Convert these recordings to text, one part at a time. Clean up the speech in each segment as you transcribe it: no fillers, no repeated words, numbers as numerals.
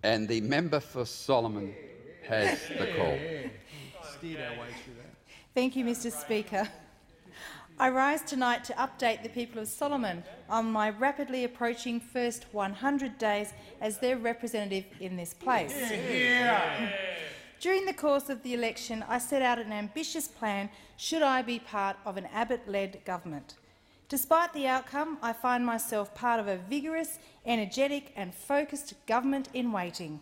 And the member for Solomon has the call. Steered our way through that. Thank you, Mr Speaker. I rise tonight to update the people of Solomon on my rapidly approaching first 100 days as their representative in this place. During the course of the election, I set out an ambitious plan should I be part of an Abbott-led government. Despite the outcome, I find myself part of a vigorous, energetic and focused government in waiting.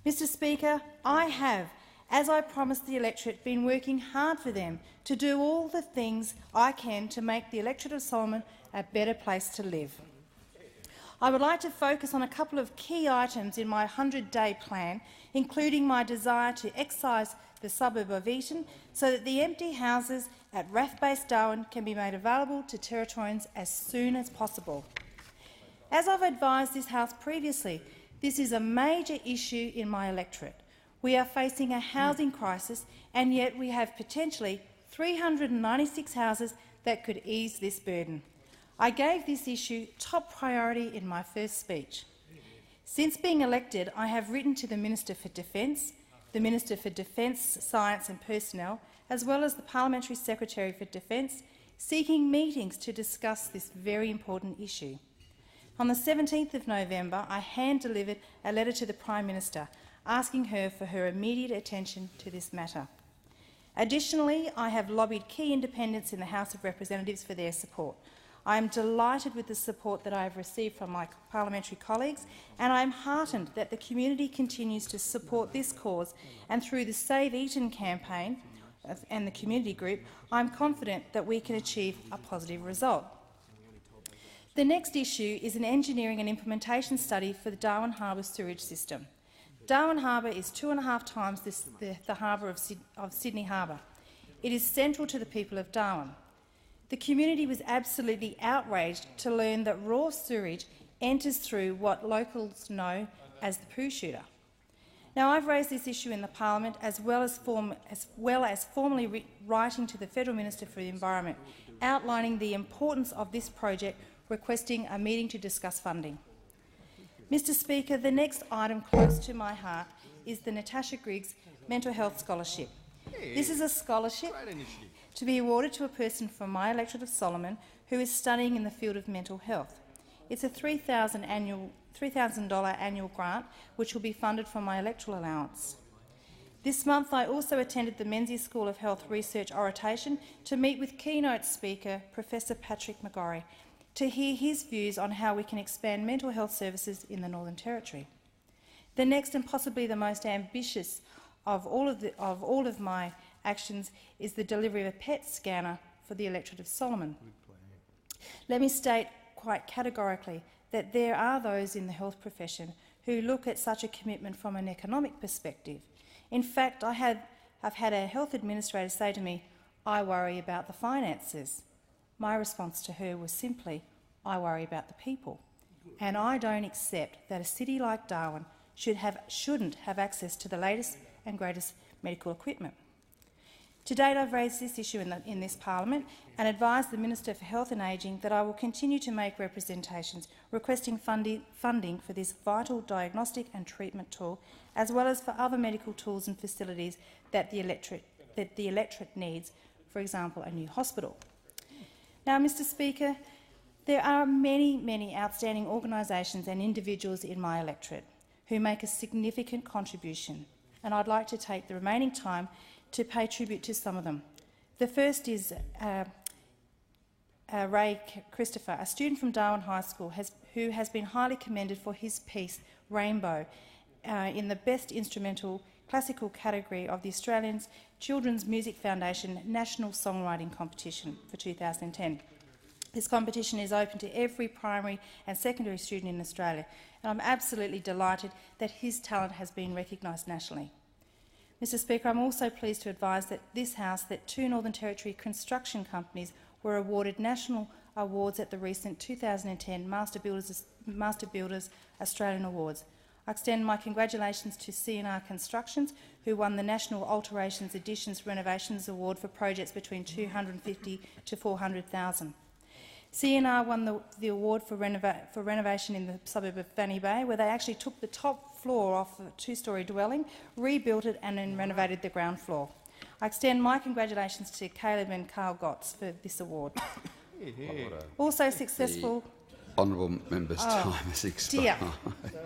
Mr Speaker, I have, as I promised the electorate, been working hard for them to do all the things I can to make the electorate of Solomon a better place to live. I would like to focus on a couple of key items in my 100-day plan, including my desire to excise the suburb of Eaton so that the empty houses at RAF-based Darwin can be made available to Territorians as soon as possible. As I've advised this House previously, this is a major issue in my electorate. We are facing a housing crisis, and yet we have potentially 396 houses that could ease this burden. I gave this issue top priority in my first speech. Since being elected, I have written to the Minister for Defence, the Minister for Defence, Science and Personnel, as well as the Parliamentary Secretary for Defence, seeking meetings to discuss this very important issue. On the 17th of November, I hand-delivered a letter to the Prime Minister asking her for her immediate attention to this matter. Additionally, I have lobbied key independents in the House of Representatives for their support. I am delighted with the support that I have received from my parliamentary colleagues, and I am heartened that the community continues to support this cause, and through the Save Eaton campaign and the community group, I am confident that we can achieve a positive result. The next issue is an engineering and implementation study for the Darwin Harbour sewage system. Darwin Harbour is 2.5 times the harbour of Sydney Harbour. It is central to the people of Darwin. The community was absolutely outraged to learn that raw sewage enters through what locals know as the poo shooter. Now, I've raised this issue in the Parliament as well as formally writing to the Federal Minister for the Environment, outlining the importance of this project, requesting a meeting to discuss funding. Mr Speaker, the next item close to my heart is the Natasha Griggs Mental Health Scholarship. This is a scholarship to be awarded to a person from my electorate of Solomon who is studying in the field of mental health. It's a $3,000 annual grant which will be funded from my electoral allowance. This month I also attended the Menzies School of Health Research Orientation to meet with keynote speaker Professor Patrick McGorry to hear his views on how we can expand mental health services in the Northern Territory. The next and possibly the most ambitious of all of my actions is the delivery of a PET scanner for the electorate of Solomon. Let me state quite categorically that there are those in the health profession who look at such a commitment from an economic perspective. In fact, I've had a health administrator say to me, "I worry about the finances." My response to her was simply, "I worry about the people." And I don't accept that a city like Darwin shouldn't have access to the latest and greatest medical equipment. To date, I've raised this issue in this Parliament and advised the Minister for Health and Ageing that I will continue to make representations requesting funding for this vital diagnostic and treatment tool, as well as for other medical tools and facilities that the electorate needs, for example, a new hospital. Now, Mr Speaker, there are many outstanding organisations and individuals in my electorate who make a significant contribution, and I'd like to take the remaining time to pay tribute to some of them. The first is Ray Christopher, a student from Darwin High School who has been highly commended for his piece, Rainbow, in the Best Instrumental Classical category of the Australian Children's Music Foundation National Songwriting Competition for 2010. This competition is open to every primary and secondary student in Australia, and I'm absolutely delighted that his talent has been recognised nationally. Mr Speaker, I'm also pleased to advise that this House that 2 Northern Territory construction companies were awarded national awards at the recent 2010 Master Builders Australian Awards. I extend my congratulations to C&R Constructions, who won the National Alterations, Additions, Renovations Award for projects between $250,000 to $400,000. CNR won the award for renovation in the suburb of Fanny Bay, where they actually took the top floor off a two-storey dwelling, rebuilt it and then renovated the ground floor. I extend my congratulations to Caleb and Carl Gotts for this award. Also successful... The honourable member's time has expired. Dear.